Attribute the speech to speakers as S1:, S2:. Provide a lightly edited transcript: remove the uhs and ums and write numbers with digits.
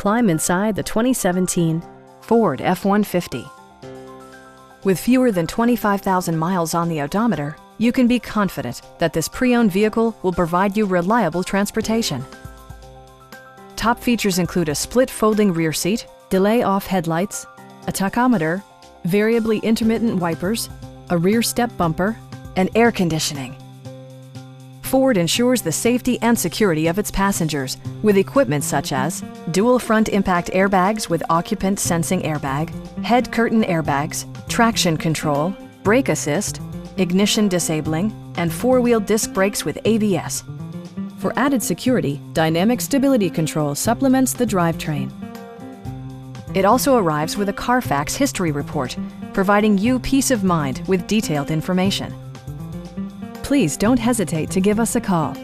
S1: climb inside the 2017 Ford F-150. With fewer than 25,000 miles on the odometer, you can be confident that this pre-owned vehicle will provide you reliable transportation. Top features include a split folding rear seat, delay-off headlights, a tachometer, variably intermittent wipers, a rear step bumper, and air conditioning. Ford ensures the safety and security of its passengers with equipment such as dual front impact airbags with occupant sensing airbag, head curtain airbags, traction control, brake assist, ignition disabling, and four-wheel disc brakes with ABS. For added security, dynamic stability control supplements the drivetrain. It also arrives with a Carfax history report, providing you peace of mind with detailed information. Please don't hesitate to give us a call.